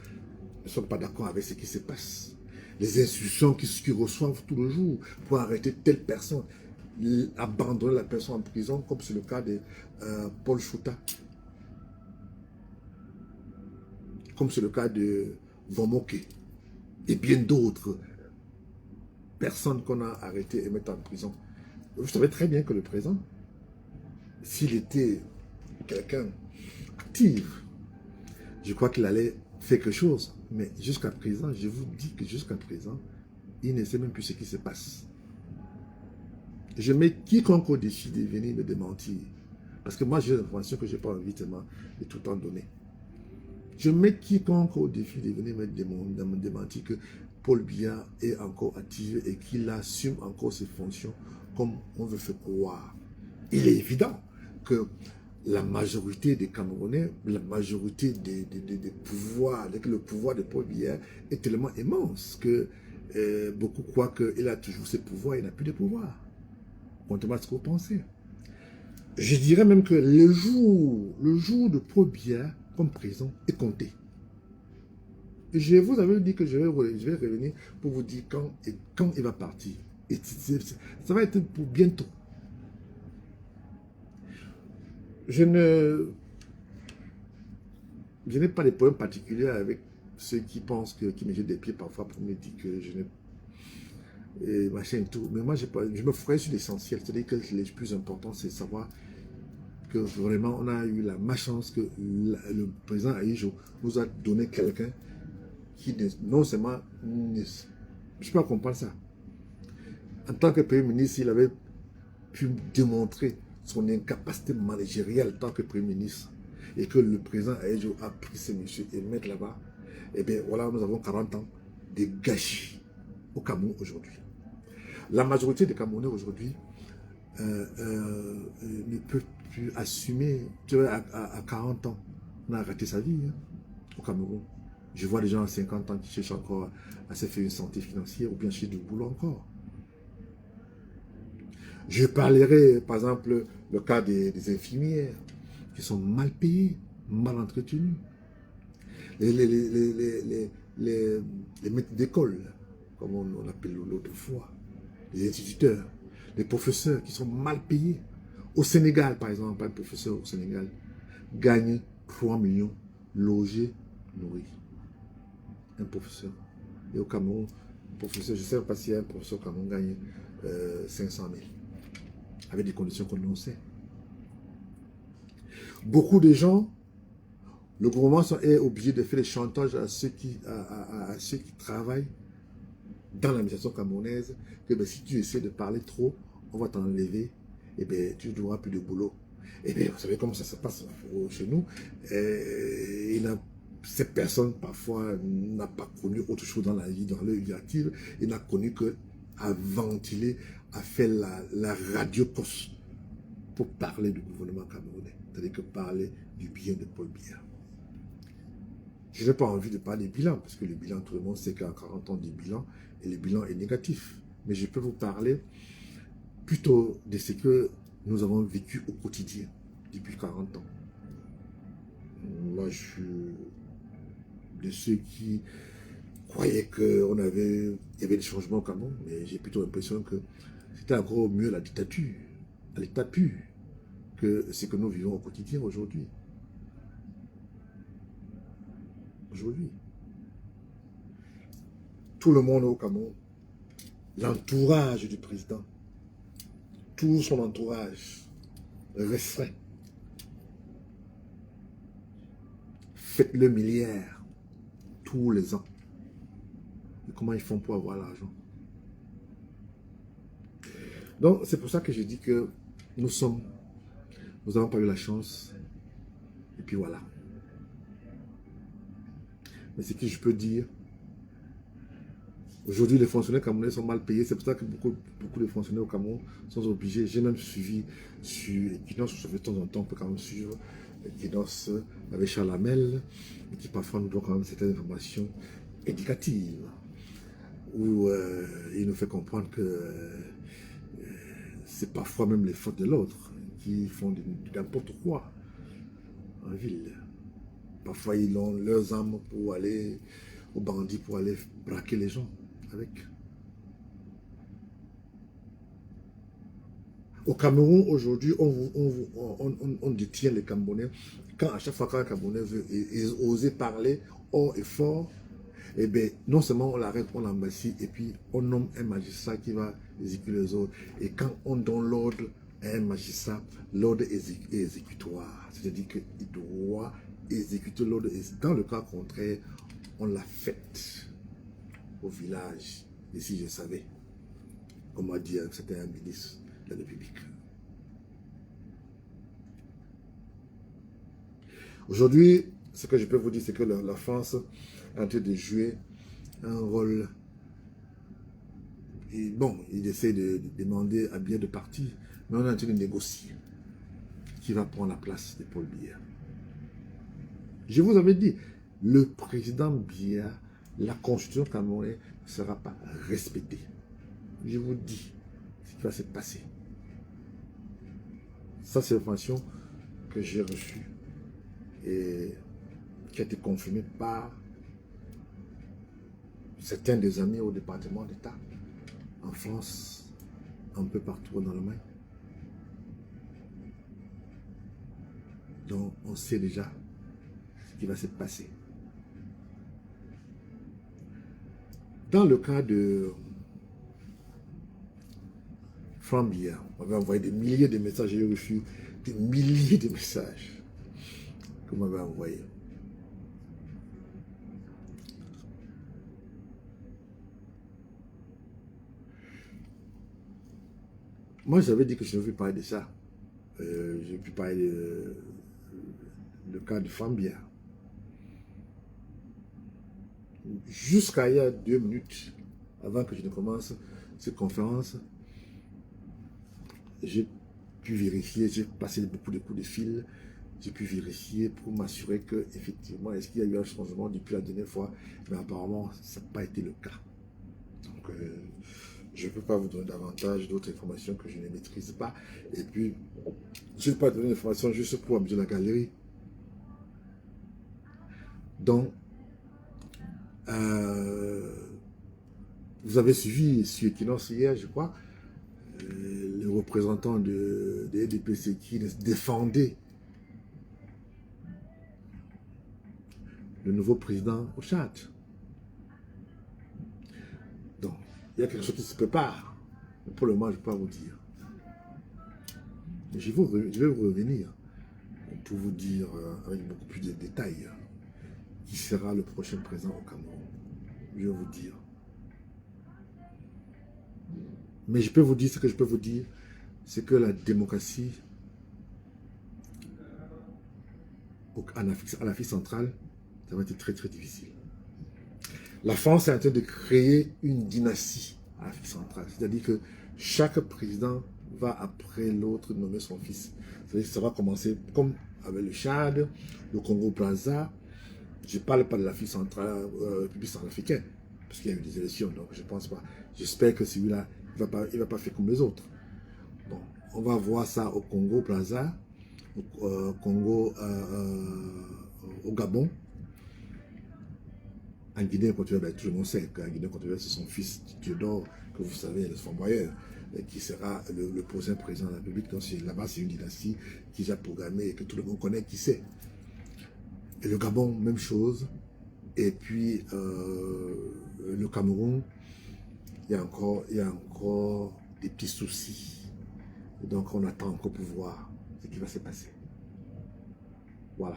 ne sont pas d'accord avec ce qui se passe. Les instructions qu'ils reçoivent tout le jour pour arrêter telle personne, abandonner la personne en prison, comme c'est le cas de Paul Chouta, comme c'est le cas de Vomoke, et bien d'autres personnes qu'on a arrêtées et mettre en prison. Vous savez très bien que le président, s'il était quelqu'un actif, je crois qu'il allait faire quelque chose. Mais jusqu'à présent, je vous dis que jusqu'à présent, il ne sait même plus ce qui se passe. Je mets quiconque au défi de venir me démentir. Parce que moi, j'ai des informations que je n'ai pas envie de tout le temps donner. Je mets quiconque au défi de venir me démentir que Paul Biya est encore actif et qu'il assume encore ses fonctions comme on veut faire croire. Il est évident que la majorité des Camerounais, la majorité des pouvoirs, le pouvoir de Paul Biya est tellement immense que beaucoup croient qu'il a toujours ses pouvoirs, il n'a plus de pouvoir. Contrairement à ce que vous pensez. Je dirais même que le jour de Paul Biya comme président est compté. Je vous avais dit que je vais revenir pour vous dire quand il va partir. Et ça va être pour bientôt. Je n'ai pas de problème particulier avec ceux qui pensent qui me jettent des pieds parfois pour me dire que je n'ai et machin et tout. Mais moi, je me ferai sur l'essentiel. C'est-à-dire que le plus important, c'est de savoir que vraiment, on a eu la malchance que le président Aïjo nous a donné quelqu'un qui, non seulement, je peux pas comprendre ça. En tant que Premier ministre, il avait pu démontrer son incapacité managériale en tant que Premier ministre et que le président Aïjo a pris ce monsieur et le mettre là-bas. Et bien voilà, nous avons 40 ans de gâchis au Cameroun aujourd'hui. La majorité des Camerounais aujourd'hui ne peuvent plus assumer. Tu vois, à 40 ans, on a raté sa vie au Cameroun. Je vois des gens à 50 ans qui cherchent encore à se faire une santé financière ou bien chercher du boulot encore. Je parlerai, par exemple, le cas des infirmières qui sont mal payées, mal entretenues. Les maîtres d'école, comme on appelle l'autre fois, les instituteurs, les professeurs qui sont mal payés. Au Sénégal, par exemple, un professeur au Sénégal gagne 3 millions, logé, nourri. Un professeur. Et au Cameroun, professeur, je ne sais pas si un professeur au Cameroun gagne 500 000. Avec des conditions qu'on le sait. Beaucoup de gens, le gouvernement est obligé de faire des chantages à ceux qui travaillent dans l'administration camerounaise, que ben, si tu essaies de parler trop, on va t'enlever, et ben tu n'auras plus de boulot. Et bien, vous savez comment ça se passe chez nous. Cette personne, parfois, n'a pas connu autre chose dans la vie, dans leur vie active. Il n'a connu que à ventiler, à faire la radio-poste pour parler du gouvernement camerounais. C'est-à-dire que parler du bien de Paul Biya. Je n'ai pas envie de parler bilan, parce que le bilan, tout le monde sait qu'à 40 ans de bilan, et le bilan est négatif. Mais je peux vous parler plutôt de ce que nous avons vécu au quotidien depuis 40 ans. Moi, je suis de ceux qui croyaient qu'il y avait des changements au Cameroun, mais j'ai plutôt l'impression que c'était encore mieux la dictature, à l'état pur, que ce que nous vivons au quotidien aujourd'hui. Aujourd'hui. Tout le monde au Cameroun, l'entourage du président, tout son entourage restreint. Faites le milliard tous les ans. Et comment ils font pour avoir l'argent? Donc, c'est pour ça que je dis que nous n'avons pas eu la chance. Et puis voilà. Mais ce que je peux dire, aujourd'hui, les fonctionnaires camerounais sont mal payés. C'est pour ça que beaucoup de fonctionnaires au Cameroun sont obligés. J'ai même suivi sur Equinox, de temps en temps, on peut quand même suivre Equinox avec Charles Hamel, qui parfois nous donne quand même certaines informations éducatives, où il nous fait comprendre que c'est parfois même les fautes de l'autre qui font n'importe quoi en ville. Parfois, ils ont leurs armes pour aller aux bandits, pour aller braquer les gens avec. Au Cameroun, aujourd'hui, on détient les Camerounais. À chaque fois qu'un Camerounais veut oser parler haut et fort, eh bien, non seulement on l'arrête, on l'embassit, et puis on nomme un magistrat qui va exécuter les autres. Et quand on donne l'ordre à un magistrat, l'ordre est exécutoire. C'est-à-dire qu'il doit exécuter l'ordre. Et dans le cas contraire, on l'a fait au village. Et si je savais, comme a dit c'était un ministre de la République. Aujourd'hui, ce que je peux vous dire, c'est que la France est en train de jouer un rôle. Et bon, il essaie de demander à Biya de partir, mais on est en train de négocier qui va prendre la place de Paul Biya. Je vous avais dit, le président Biya, la constitution camerounaise ne sera pas respectée. Je vous dis ce qui va se passer. Ça, c'est l'information que j'ai reçue et qui a été confirmée par certains des amis au département d'État, en France, un peu partout en Allemagne. Donc, on sait déjà ce qui va se passer. Dans le cas de Frambia, on m'avait envoyé des milliers de messages, j'ai reçu des milliers de messages qu'on m'avait envoyés. Moi, j'avais dit que je ne veux parler de ça. Je peux parler le cas de Frambia. Jusqu'à il y a 2 minutes, avant que je ne commence cette conférence, j'ai pu vérifier, j'ai passé beaucoup de coups de fil, j'ai pu vérifier pour m'assurer que, effectivement, est-ce qu'il y a eu un changement depuis la dernière fois, mais apparemment, ça n'a pas été le cas. Donc, je ne peux pas vous donner davantage d'autres informations que je ne maîtrise pas. Et puis, je ne vais pas donner l'information juste pour amuser la galerie. Donc, vous avez suivi sur Equinox hier, je crois, le représentant de EDPC qui défendait le nouveau président au Tchad. Donc, il y a quelque chose qui se prépare. Mais pour le moment, je ne peux pas vous dire. Mais je vais vous revenir pour vous dire avec beaucoup plus de détails qui sera le prochain président au Cameroun. Je vais vous dire. Mais je peux vous dire ce que je peux vous dire, c'est que la démocratie en Afrique centrale, ça va être très très difficile. La France est en train de créer une dynastie en Afrique centrale. C'est-à-dire que chaque président va après l'autre nommer son fils. C'est-à-dire que ça va commencer comme avec le Tchad, le Congo-Brazza. Je ne parle pas de l'Afrique centrale, République centrafricaine, parce qu'il y a eu des élections, donc je ne pense pas. J'espère que celui-là, il ne va pas faire comme les autres. Bon, on va voir ça au Congo-Brazza, au Gabon. En Guinée équatoriale, tout le monde sait qu'en Guinée équatoriale, c'est son fils Théodore, que vous savez, le Framboyeur, qui sera le prochain président de la République. Donc là-bas, c'est une dynastie qui est déjà programmée et que tout le monde connaît qui c'est. Et le Gabon, même chose. Et puis, le Cameroun, il y a encore des petits soucis. Et donc, on attend encore pour voir ce qui va se passer. Voilà.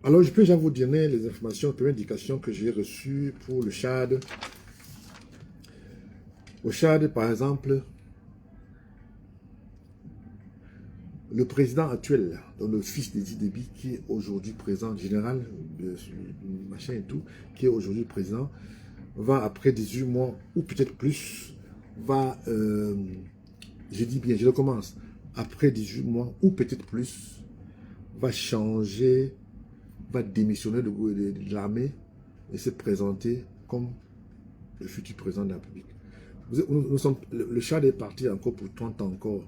Alors, je peux déjà vous donner les informations, les premières indications que j'ai reçues pour le Tchad. Au Tchad, par exemple, le président actuel, donc le fils d'Idi Déby, qui est aujourd'hui président général, machin et tout, qui est aujourd'hui président, va après 18 mois, ou peut-être plus, va, je dis bien, je recommence, après 18 mois, ou peut-être plus, va changer, va démissionner de l'armée et se présenter comme le futur président de la République. Le Tchad est parti encore pour 30 ans encore.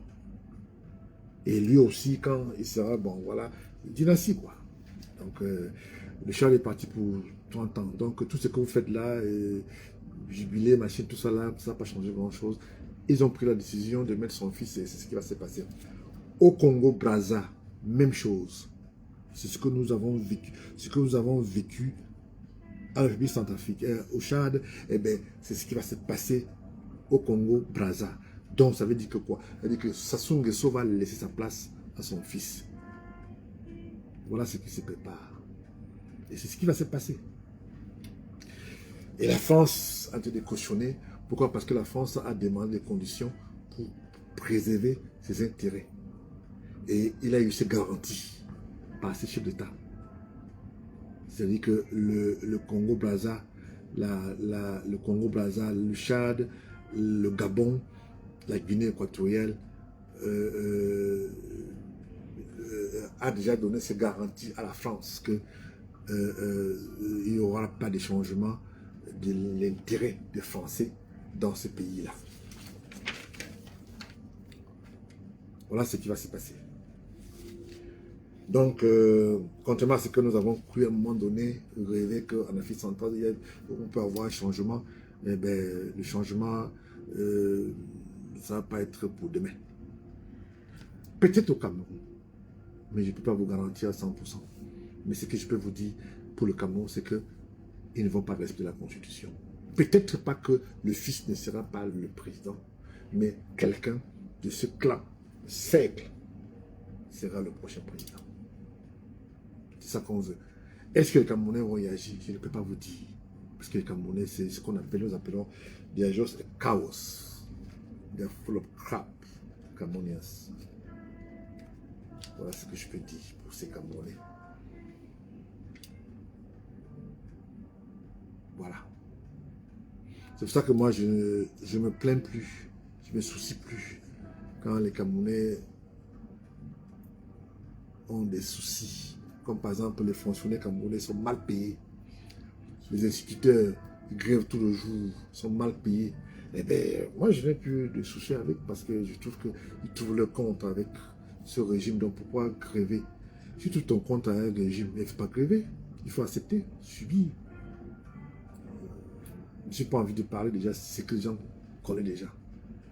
Et lui aussi, quand il sera, bon, voilà, dynastie, quoi. Donc, le Tchad est parti pour 30 ans. Donc, tout ce que vous faites là, jubilé, machin, tout ça là, ça n'a pas changé grand-chose. Ils ont pris la décision de mettre son fils et c'est ce qui va se passer. Au Congo-Brazza, même chose. C'est ce que nous avons vécu. Ce que nous avons vécu à la République centrafricaine, au Tchad, eh bien, c'est ce qui va se passer au Congo-Brazza. Donc, ça veut dire que quoi? Ça veut dire que Sassou Nguesso va laisser sa place à son fils. Voilà ce qui se prépare. Et c'est ce qui va se passer. Et la France a été cautionner. Pourquoi? Parce que la France a demandé des conditions pour préserver ses intérêts. Et il a eu ses garanties par ses chefs d'État. C'est-à-dire que le Congo-Brazza, le Congo-Brazza, le Tchad, le Gabon, la Guinée équatoriale a déjà donné ses garanties à la France qu'il n'y aura pas de changement de l'intérêt des Français dans ce pays-là. Voilà ce qui va se passer. Donc, contrairement à ce que nous avons cru à un moment donné, rêver qu'en Afrique centrale, on peut avoir un changement, eh ben, le changement, ça ne va pas être pour demain. Peut-être au Cameroun, mais je ne peux pas vous garantir à 100%. Mais ce que je peux vous dire pour le Cameroun, c'est qu'ils ne vont pas respecter la Constitution. Peut-être pas que le fils ne sera pas le président, mais quelqu'un de ce clan, cercle, sera le prochain président. C'est ça qu'on veut. Est-ce que les Camerounais vont y agir? Je ne peux pas vous dire. Parce que les Camerounais, c'est ce qu'on appelle, nous appelons, they are just chaos. They are full of crap, Cameroonians. Voilà ce que je peux dire pour ces Camerounais. Voilà. C'est pour ça que moi, je ne me plains plus. Je ne me soucie plus. Quand les Camerounais ont des soucis, comme par exemple les fonctionnaires camerounais sont mal payés, les instituteurs ils grèvent tout le jour, sont mal payés, eh bien, moi je n'ai plus de soucis avec parce que je trouve qu'ils trouvent leur compte avec ce régime, donc pourquoi gréver? Si tu ton compte à un régime, il ne faut pas gréver, il faut accepter, subir. Je n'ai pas envie de parler déjà, c'est que les gens connaissent déjà.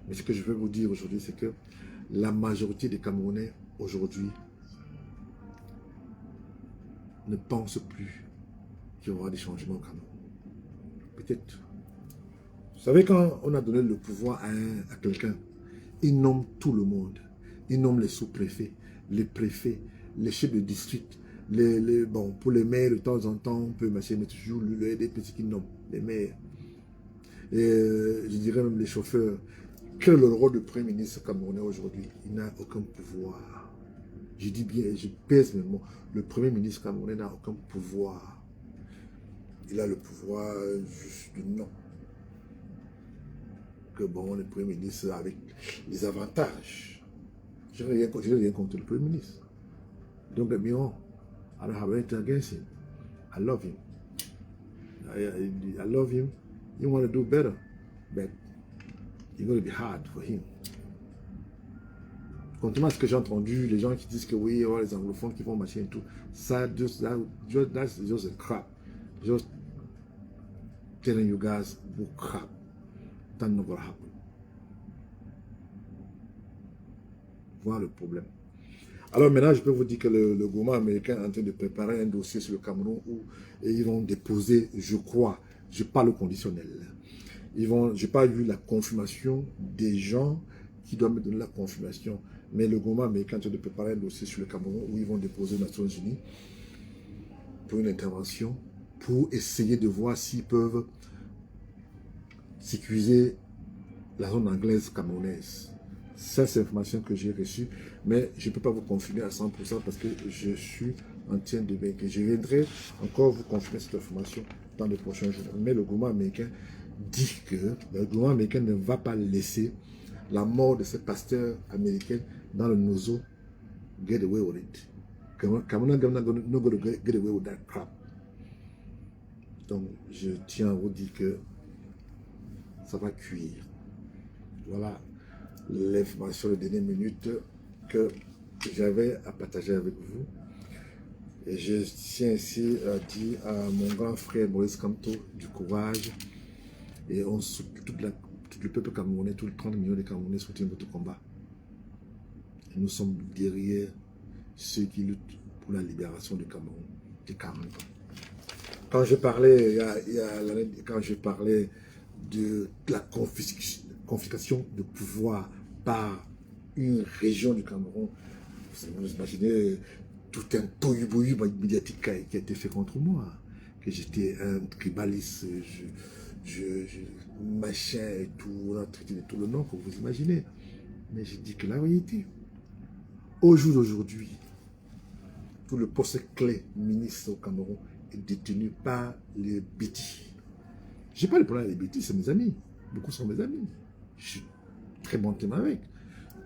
Mais ce que je veux vous dire aujourd'hui, c'est que la majorité des Camerounais aujourd'hui ne pensent plus qu'il y aura des changements au Cameroun. Peut-être. Vous savez, quand on a donné le pouvoir à quelqu'un, il nomme tout le monde. Il nomme les sous-préfets, les préfets, les chefs de district. Bon, pour les maires, de temps en temps, on peut marcher, mais toujours des petits qui nomment, les maires. Et je dirais même les chauffeurs. Quel est le rôle du Premier ministre camerounais aujourd'hui? Il n'a aucun pouvoir. Je dis bien, je pèse mes mots. Le Premier ministre camerounais n'a aucun pouvoir. Il a le pouvoir juste du nom. Que bon, le Premier ministre avec les avantages. Je n'ai rien contre le Premier ministre. Don't get me wrong. I don't have anything against him. I love him. I love him. You want to do better, but it's going to be hard for him. Contrairement à ce que j'ai entendu, les gens qui disent que oui, oh, les anglophones qui vont marcher et tout, ça, that's just a crap. Just telling you guys, bull crap. That's not going to happen. Voilà le problème. Alors maintenant, je peux vous dire que le gouvernement américain est en train de préparer un dossier sur le Cameroun où ils vont déposer, je crois, je parle au conditionnel. Je n'ai pas eu la confirmation des gens qui doivent me donner la confirmation. Mais le gouvernement américain est en train de préparer un dossier sur le Cameroun où ils vont déposer aux Nations Unies pour une intervention, pour essayer de voir s'ils peuvent sécuriser la zone anglaise camerounaise. Ça, c'est l'information que j'ai reçue, mais je ne peux pas vous confirmer à 100% parce que je suis en train de vérifier. Je viendrai encore vous confirmer cette information dans les prochains jours. Mais le gouvernement américain dit que le gouvernement américain ne va pas laisser la mort de ce pasteur américain dans le nozo get away with it. Cameroun not going to get away with that crap. Donc, je tiens à vous dire que ça va cuire. Voilà l'information de dernière minute que j'avais à partager avec vous. Et je tiens ici à dire à mon grand frère Maurice Kamto du courage. Et on soutient tout le peuple camerounais, tous les 30 millions de Camerounais soutiennent votre combat. Et nous sommes derrière ceux qui luttent pour la libération du Cameroun, des 40 ans. Quand je parlais, quand je parlais de la confiscation de pouvoir par une région du Cameroun, vous imaginez tout un tohu-bohu médiatique qui a été fait contre moi, que j'étais un tribaliste, machin et tout, on a traité de tout le nom que vous imaginez. Mais je dis que la réalité, au jour d'aujourd'hui, tout le poste clé ministre au Cameroun est détenu par les Bétis. Je n'ai pas de problème avec les Bétis, c'est mes amis. Beaucoup sont mes amis. Je suis très bon thème avec.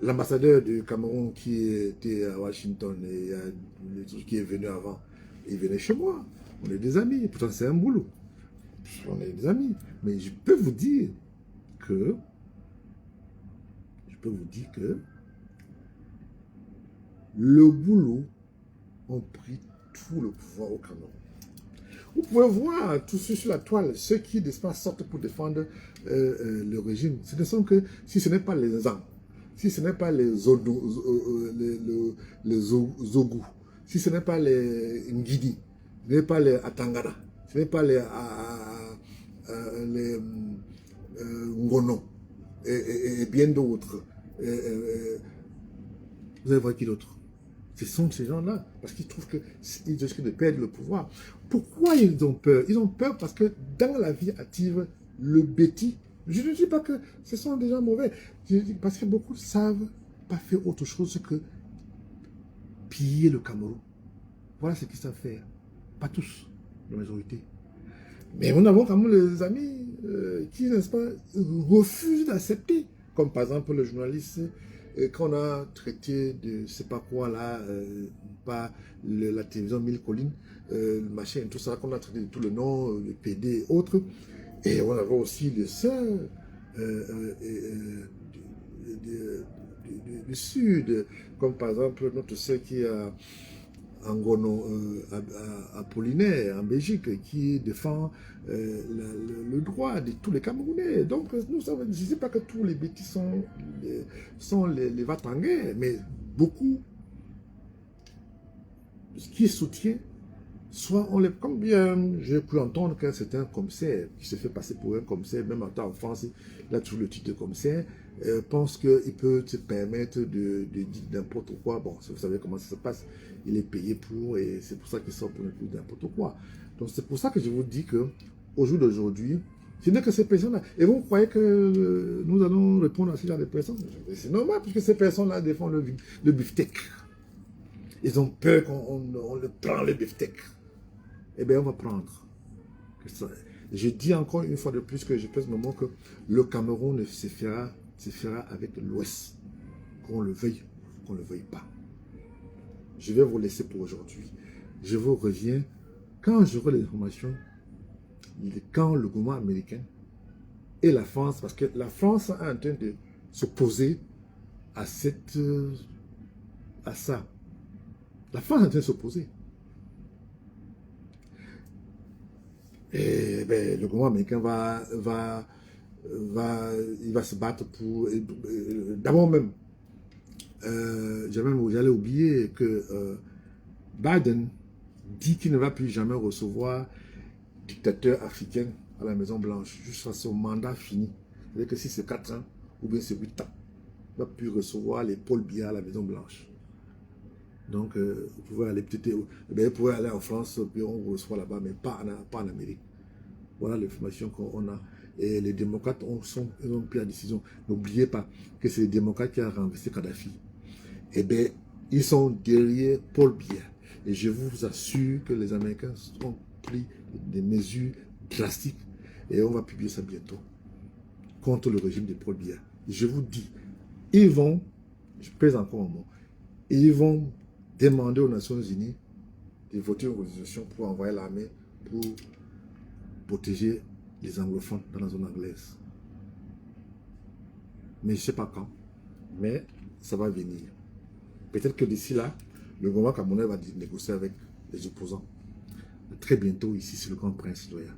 L'ambassadeur du Cameroun qui était à Washington et qui est venu avant, il venait chez moi. On est des amis. Pourtant, c'est un boulot. On est des amis. Mais je peux vous dire que le boulot ont pris tout le pouvoir au Cameroun. Vous pouvez voir tout sur la toile, ceux qui, n'est-ce pas, sortent pour défendre le régime. Ce ne sont que, si ce n'est pas les Zang, si ce n'est pas les Zogu, si ce n'est pas les Ngidi, ce n'est pas les Atangana, ce n'est pas les Ngono, et bien d'autres. Vous allez voir qui d'autre? Ce sont ces gens-là, parce qu'ils trouvent qu'ils risquent de perdre le pouvoir. Pourquoi ils ont peur? Ils ont peur parce que dans la vie active, le bêtis, je ne dis pas que ce sont des gens mauvais, parce que beaucoup ne savent pas faire autre chose que piller le Cameroun. Voilà ce qu'ils savent faire. Pas tous, la majorité. Mais nous avons quand même les amis qui, n'est-ce pas, refusent d'accepter. Comme par exemple le journaliste qu'on a traité de, je sais pas quoi là, pas la télévision Mille Collines, le machin, tout ça, qu'on a traité de tout le nom, le PD et autres. Et on avait aussi les sœurs du Sud, comme par exemple notre sœur qui a Ngono Apollinaire en Belgique, qui défend le droit de tous les Camerounais. Donc, nous savons, je ne sais pas que tous les bêtis sont les va-t-en-guerre, mais beaucoup qui soutiennent, soit on les... Comme bien, j'ai pu entendre que c'est un commissaire qui se fait passer pour un commissaire, même en France, il a toujours le titre de commissaire, pense qu'il peut se permettre de dire n'importe quoi. Bon, vous savez comment ça se passe. Il est payé pour, et c'est pour ça qu'il sort pour ne plus n'importe quoi. Donc c'est pour ça que je vous dis que au jour d'aujourd'hui, ce n'est que ces personnes-là. Et vous croyez que nous allons répondre à ce genre de personnes? C'est normal, puisque ces personnes-là défendent le beefsteak. Ils ont peur qu'on le prend le beefsteak. Eh bien, on va prendre. Je dis encore une fois de plus que je pèse le moment que le Cameroun se fera avec l'Ouest. Qu'on le veuille ou qu'on ne le veuille pas. Je vais vous laisser pour aujourd'hui. Je vous reviens quand j'aurai les informations, quand le gouvernement américain et la France, parce que la France est en train de s'opposer à ça. La France est en train de s'opposer. Et ben, le gouvernement américain il va se battre pour... D'abord même, j'allais oublier que Biden dit qu'il ne va plus jamais recevoir dictateur africain à la Maison Blanche, jusqu'à son mandat fini. C'est-à-dire que si c'est 4 ans, ou bien c'est 8 ans, il ne va plus recevoir les Paul Biya à la Maison Blanche. Donc, vous pouvez aller peut-être, vous pouvez aller en France, puis on vous reçoit là-bas, mais pas en Amérique. Voilà l'information qu'on a. Et les démocrates ont pris la décision. N'oubliez pas que c'est les démocrates qui ont renversé Kadhafi. Eh bien, ils sont derrière Paul Biya. Et je vous assure que les Américains ont pris des mesures drastiques. Et on va publier ça bientôt. Contre le régime de Paul Biya. Je vous dis, ils vont, je pèse encore un mot, ils vont demander aux Nations Unies de voter une résolution pour envoyer l'armée pour protéger les anglophones dans la zone anglaise. Mais je ne sais pas quand. Mais ça va venir. Peut-être que d'ici là, le gouvernement camerounais va négocier avec les opposants. À très bientôt ici sur le Grand Prince Loya.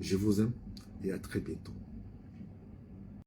Je vous aime et à très bientôt.